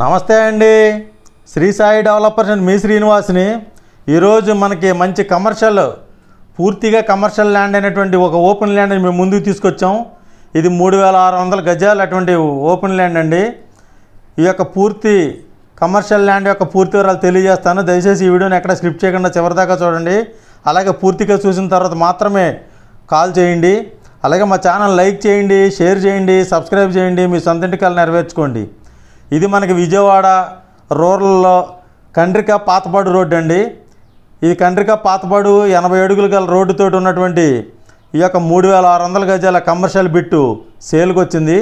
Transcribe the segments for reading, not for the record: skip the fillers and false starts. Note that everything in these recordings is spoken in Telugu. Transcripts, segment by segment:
నమస్తే అండి. శ్రీ సాయి డెవలపర్స్ అండ్ మీ శ్రీనివాస్ని. ఈరోజు మనకి మంచి కమర్షియల్, పూర్తిగా కమర్షియల్ ల్యాండ్ అయినటువంటి ఒక ఓపెన్ ల్యాండ్ మేము ముందుకు తీసుకొచ్చాం. ఇది 3600 గజాలు అటువంటి ఓపెన్ ల్యాండ్ అండి. ఈ యొక్క పూర్తి కమర్షియల్ ల్యాండ్ యొక్క పూర్తి వివరాలు తెలియజేస్తాను. దయచేసి ఈ వీడియోని ఎక్కడ స్కిప్ చేయకుండా చివరిదాకా చూడండి. అలాగే పూర్తిగా చూసిన తర్వాత మాత్రమే కాల్ చేయండి. అలాగే మా ఛానల్ లైక్ చేయండి, షేర్ చేయండి, సబ్స్క్రైబ్ చేయండి. మీ సొంత ఇంటికలు నెరవేర్చుకోండి. ఇది మనకి విజయవాడ రూరల్లో కండ్రిక పాతపాడు రోడ్డు అండి. ఇది కండ్రిక పాతపాడు 80 అడుగులు గల రోడ్డుతో ఉన్నటువంటి ఈ యొక్క 3600 గజాల కమర్షియల్ బిట్టు సేల్కి వచ్చింది.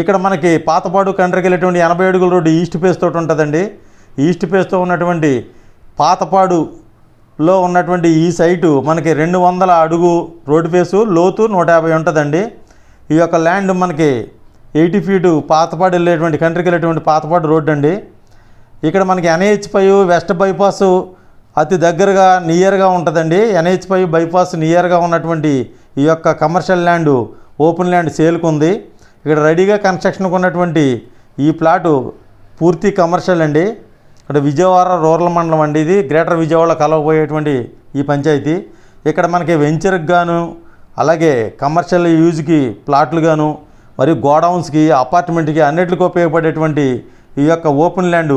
ఇక్కడ మనకి పాతపాడు కండ్రికి వెళ్ళేటువంటి 80 అడుగుల రోడ్డు ఈస్ట్ ఫేస్ తోటి ఉంటుందండి. ఈస్ట్ ఫేస్తో ఉన్నటువంటి పాతపాడులో ఉన్నటువంటి ఈ సైటు మనకి 200 అడుగు రోడ్డు ఫేసు, లోతు 150 ఉంటుందండి. ఈ యొక్క ల్యాండ్ మనకి 80 ఫీటు పాతపాడు వెళ్ళేటువంటి కంట్రీకి వెళ్ళేటువంటి పాతపాడు రోడ్డు అండి. ఇక్కడ మనకి NH5 వెస్ట్ బైపాస్ అతి దగ్గరగా నియర్గా ఉంటుందండి. NH5 బైపాస్ నియర్గా ఉన్నటువంటి ఈ యొక్క కమర్షియల్ ల్యాండ్, ఓపెన్ ల్యాండ్ సేల్కు ఉంది. ఇక్కడ రెడీగా కన్స్ట్రక్షన్కి ఉన్నటువంటి ఈ ప్లాటు పూర్తి కమర్షియల్ అండి. ఇక్కడ విజయవాడ రూరల్ మండలం అండి. ఇది గ్రేటర్ విజయవాడలో కలవబోయేటువంటి ఈ పంచాయతీ. ఇక్కడ మనకి వెంచర్కి గాను, అలాగే కమర్షియల్ యూజ్కి ప్లాట్లు గాను, మరియు గోడౌన్స్కి, అపార్ట్మెంట్కి అన్నిటికీ ఉపయోగపడేటువంటి ఈ యొక్క ఓపెన్ ల్యాండ్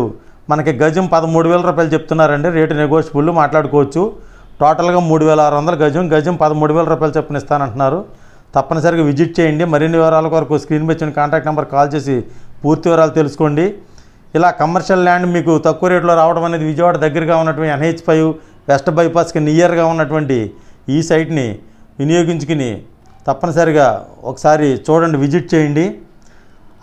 మనకి గజం 13,000 రూపాయలు చెప్తున్నారండి. రేటు నెగోషియబుల్, మాట్లాడుకోవచ్చు. టోటల్గా 3,600 గజం, గజం 13,000 రూపాయలు చెప్పిన ఇస్తానంటున్నారు. తప్పనిసరిగా విజిట్ చేయండి. మరిన్ని వివరాల కొరకు స్క్రీన్ మీద ఇచ్చిన కాంటాక్ట్ నెంబర్ కాల్ చేసి పూర్తి వివరాలు తెలుసుకోండి. ఇలా కమర్షియల్ ల్యాండ్ మీకు తక్కువ రేట్లో రావడం అనేది విజయవాడ దగ్గరగా ఉన్నటువంటి NH5 వెస్ట్ బైపాస్కి నియర్గా ఉన్నటువంటి ఈ సైట్ని వినియోగించుకుని తప్పనిసరిగా ఒకసారి చూడండి, విజిట్ చేయండి.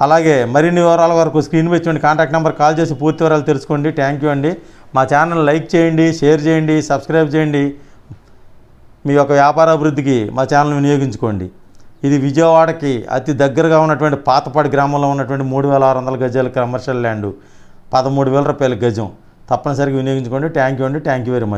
అలాగే మరిన్ని వివరాల వరకు స్క్రీన్ మీద ఇచ్చిన కాంటాక్ట్ నెంబర్ కాల్ చేసి పూర్తి వివరాలు తెలుసుకోండి. థ్యాంక్ యూ అండి. మా ఛానల్ లైక్ చేయండి, షేర్ చేయండి, సబ్స్క్రైబ్ చేయండి. మీ యొక్క వ్యాపార అభివృద్ధికి మా ఛానల్ వినియోగించుకోండి. ఇది విజయవాడకి అతి దగ్గరగా ఉన్నటువంటి పాతపాడు గ్రామంలో ఉన్నటువంటి 3600 గజాల కమర్షియల్ ల్యాండ్, 13,000 రూపాయల గజం. తప్పనిసరిగా వినియోగించుకోండి. థ్యాంక్ యూ అండి. Thank you very much.